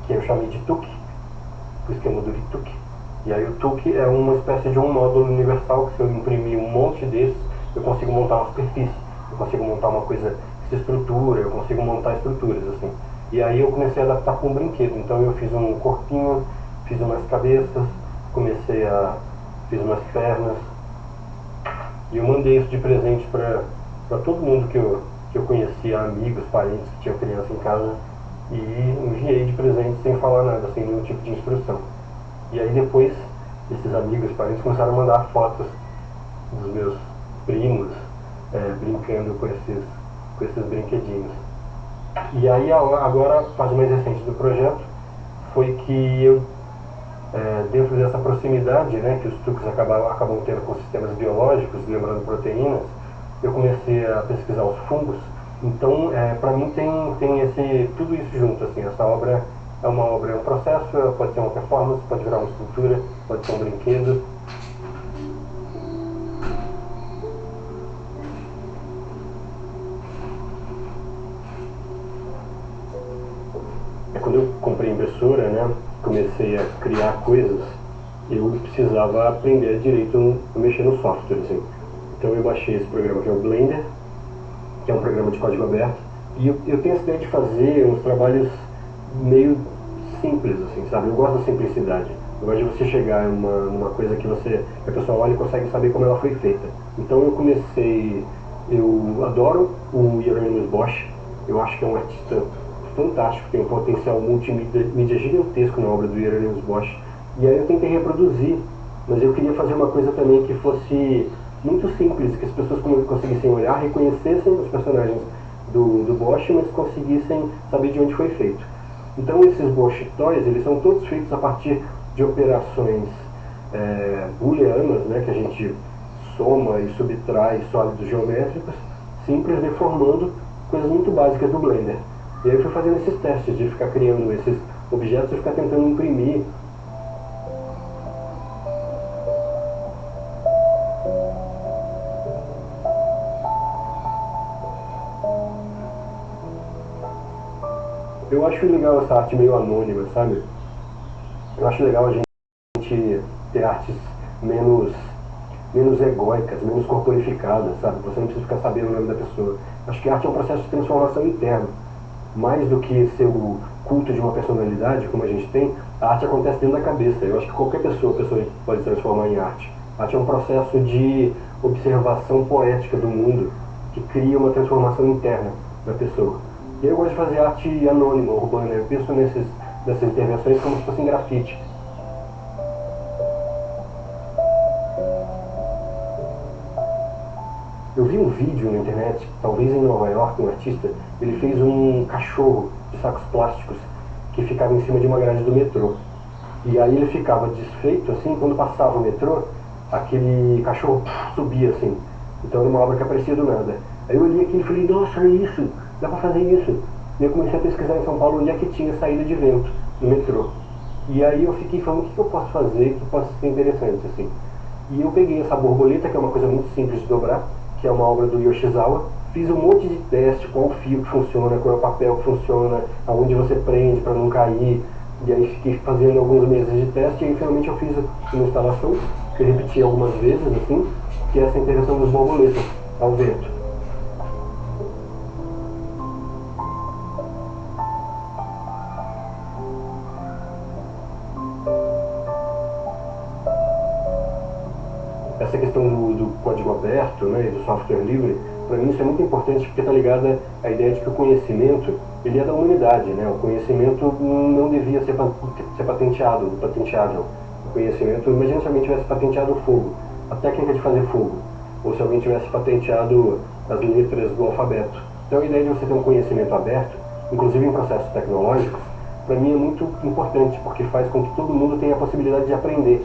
que eu chamei de TUC, o esquema do TUC. E aí o TUC é uma espécie de um módulo universal que, se eu imprimir um monte desses, eu consigo montar uma superfície, eu consigo montar uma coisa que se estrutura, eu consigo montar estruturas, assim. E aí eu comecei a adaptar com um brinquedo. Então eu fiz um corpinho, fiz umas cabeças, fiz umas pernas, e eu mandei isso de presente para todo mundo que eu conhecia, amigos, parentes que tinham criança em casa, e enviei de presente sem falar nada, sem nenhum tipo de instrução. E aí depois, esses amigos, parentes começaram a mandar fotos dos meus primos brincando com esses brinquedinhos. E aí agora, a fase mais recente do projeto foi que eu, dentro dessa proximidade, né, que os TUCs acabam tendo com sistemas biológicos, lembrando proteínas, eu comecei a pesquisar os fungos. Então, para mim tem tudo isso junto, assim. Essa obra é uma obra, é um processo, pode ser uma performance, pode virar uma escultura, pode ser um brinquedo. Quando eu comprei a impressora, né, comecei a criar coisas, eu precisava aprender direito a mexer no software, assim. Então eu baixei esse programa que é o Blender, que é um programa de código aberto, e eu tenho essa ideia de fazer uns trabalhos meio simples, assim, sabe? Eu gosto da simplicidade. Eu gosto de você chegar numa coisa que a pessoa olha e consegue saber como ela foi feita. Então eu adoro o Hieronymus Bosch, eu acho que é um artista fantástico, tem um potencial multimídia gigantesco na obra do Hieronymus Bosch. E aí eu tentei reproduzir, mas eu queria fazer uma coisa também que fosse muito simples, que as pessoas conseguissem olhar, reconhecessem os personagens do Bosch, mas conseguissem saber de onde foi feito. Então esses Bosch Toys, eles são todos feitos a partir de operações booleanas, né, que a gente soma e subtrai sólidos geométricos, simples, deformando coisas muito básicas do Blender. E aí eu fui fazendo esses testes de ficar criando esses objetos e ficar tentando imprimir. Eu acho legal essa arte meio anônima, sabe? Eu acho legal a gente ter artes menos egóicas, menos corporificadas, sabe? Você não precisa ficar sabendo o nome da pessoa. Acho que a arte é um processo de transformação interna. Mais do que ser o culto de uma personalidade, como a gente tem, a arte acontece dentro da cabeça. Eu acho que qualquer pessoa pode se transformar em arte. A arte é um processo de observação poética do mundo que cria uma transformação interna da pessoa. E eu gosto de fazer arte anônima, urbana. Eu penso nessas intervenções como se fossem grafite. Eu vi um vídeo na internet, talvez em Nova York, um artista, ele fez um cachorro de sacos plásticos que ficava em cima de uma grade do metrô. E aí ele ficava desfeito, assim, quando passava o metrô, aquele cachorro subia, assim. Então era uma obra que aparecia do nada. Aí eu olhei aquilo e falei, nossa, é isso, dá pra fazer isso. E eu comecei a pesquisar em São Paulo onde é que tinha saída de vento no metrô. E aí eu fiquei falando, o que eu posso fazer que possa ser interessante, assim. E eu peguei essa borboleta, que é uma coisa muito simples de dobrar, que é uma obra do Yoshizawa, fiz um monte de teste, qual o fio que funciona, qual é o papel que funciona, aonde você prende para não cair, e aí fiquei fazendo alguns meses de teste, e aí finalmente eu fiz uma instalação, que eu repeti algumas vezes, assim, que é essa interação das borboletas ao vento. Essa questão do código aberto, né, e do software livre, para mim isso é muito importante porque está ligada à ideia de que o conhecimento ele é da humanidade, né? O conhecimento não devia ser patenteado, patenteável. O conhecimento, imagina se alguém tivesse patenteado o fogo, a técnica de fazer fogo, ou se alguém tivesse patenteado as letras do alfabeto. Então a ideia de você ter um conhecimento aberto, inclusive em processos tecnológicos, para mim é muito importante porque faz com que todo mundo tenha a possibilidade de aprender.